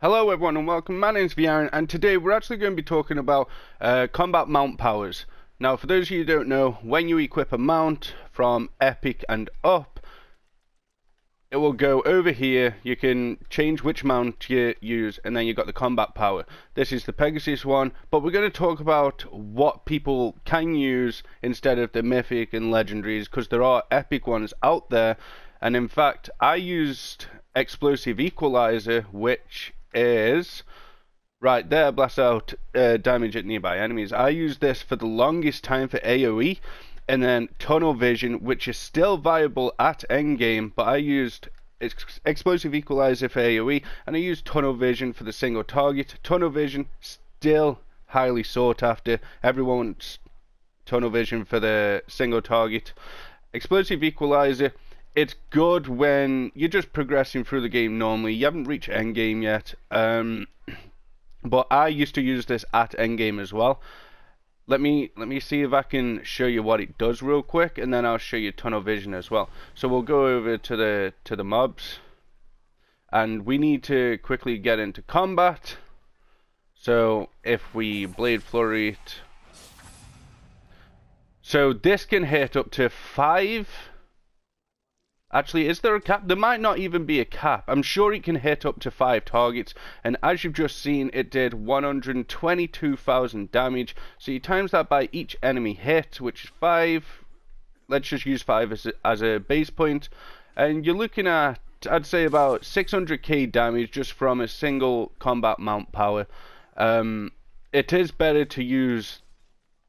Hello everyone and welcome, my name's vAaron, and today we're actually going to be talking about combat mount powers. Now for those of you who don't know, when you equip a mount from epic and up, it will go over here. You can change which mount you use, and then you've got the combat power. This is the Pegasus one, but we're going to talk about what people can use instead of the mythic and legendaries, because there are epic ones out there. And in fact, I used explosive equalizer, which is right there, blast out damage at nearby enemies. I used this for the longest time for AoE, and then tunnel vision, which is still viable at endgame, but I used explosive equalizer for AoE, and I used tunnel vision for the single target. Tunnel vision still highly sought after. Everyone wants tunnel vision for the single target. Explosive equalizer, it's good when you're just progressing through the game normally. You haven't reached endgame yet, but I used to use this at endgame as well. Let me see if I can show you what it does real quick, and then I'll show you tunnel vision as well. So we'll go over to the mobs, and we need to quickly get into combat. So if we blade flurry it, so this can hit up to 5. Actually, is there a cap? There might not even be a cap. I'm sure it can hit up to 5 targets. And as you've just seen, it did 122,000 damage. So you times that by each enemy hit, which is 5. Let's just use 5 as a base point. And you're looking at, I'd say, about 600k damage just from a single combat mount power. It is better to use...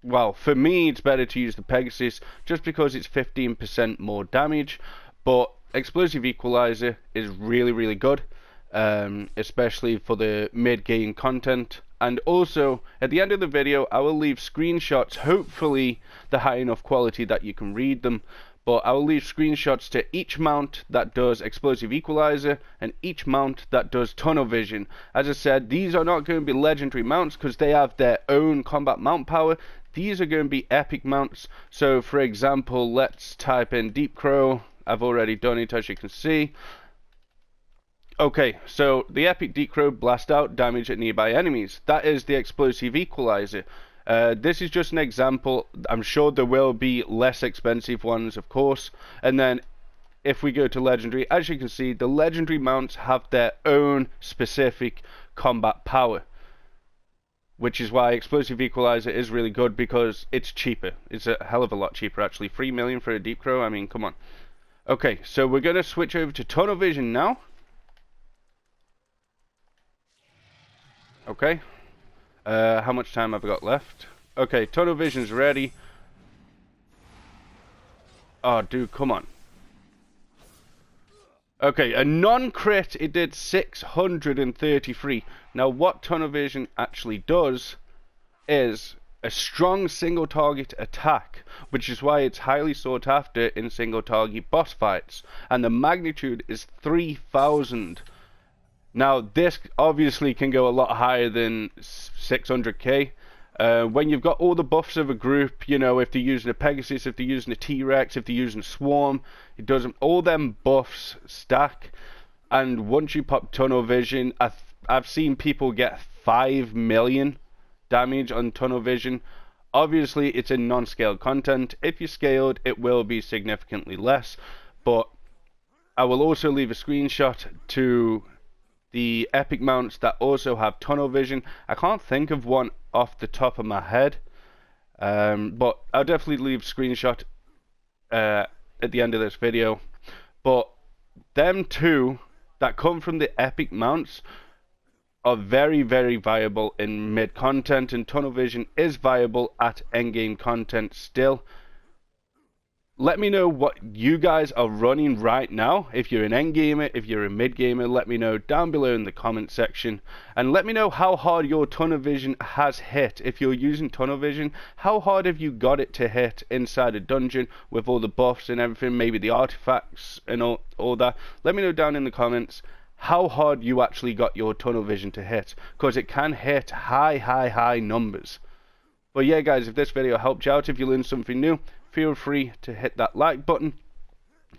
Well, for me, it's better to use the Pegasus just because it's 15% more damage. But explosive equalizer is really good, especially for the mid-game content. And also, at the end of the video, I will leave screenshots, hopefully the high enough quality that you can read them. But I will leave screenshots to each mount that does explosive equalizer and each mount that does tunnel vision. As I said, these are not going to be legendary mounts because they have their own combat mount power. These are going to be epic mounts. So for example, let's type in Deep Crow. I've already done it, as you can see. Okay, so the epic Deep Crow blast out damage at nearby enemies. That is the explosive equalizer. This is just an example. I'm sure there will be less expensive ones, of course. And then if we go to legendary, as you can see, the legendary mounts have their own specific combat power, which is why explosive equalizer is really good, because it's cheaper. It's a hell of a lot cheaper, actually. 3 million for a Deep Crow, I mean, come on. Okay, so we're going to switch over to tunnel vision now. Okay. How much time have I got left? Okay, tunnel vision's ready. Oh, dude, come on. Okay, a non-crit, it did 633. Now, what tunnel vision actually does is a strong single target attack, which is why it's highly sought after in single target boss fights, and the magnitude is 3000. Now this obviously can go a lot higher than 600k. When you've got all the buffs of a group, you know, if they're using a Pegasus, if they're using a T-Rex, if they're using a Swarm, it doesn't, all them buffs stack. And once you pop tunnel vision, I've seen people get 5 million damage on tunnel vision. Obviously it's in non-scaled content. If you scaled, it will be significantly less, but I will also leave a screenshot to the epic mounts that also have tunnel vision. I can't think of one off the top of my head, but I'll definitely leave a screenshot at the end of this video. But them two that come from the epic mounts are very viable in mid content, and tunnel vision is viable at endgame content still. Let me know what you guys are running right now. If you're an endgamer, if you're a mid gamer, let me know down below in the comment section, and let me know how hard your tunnel vision has hit. If you're using tunnel vision, how hard have you got it to hit inside a dungeon with all the buffs and everything, maybe the artifacts and all that. Let me know down in the comments how hard you actually got your tunnel vision to hit, because it can hit high numbers. But yeah guys, if this video helped you out, if you learned something new, feel free to hit that like button.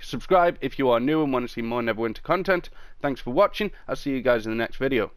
Subscribe if you are new and want to see more Neverwinter content. Thanks for watching. I'll see you guys in the next video.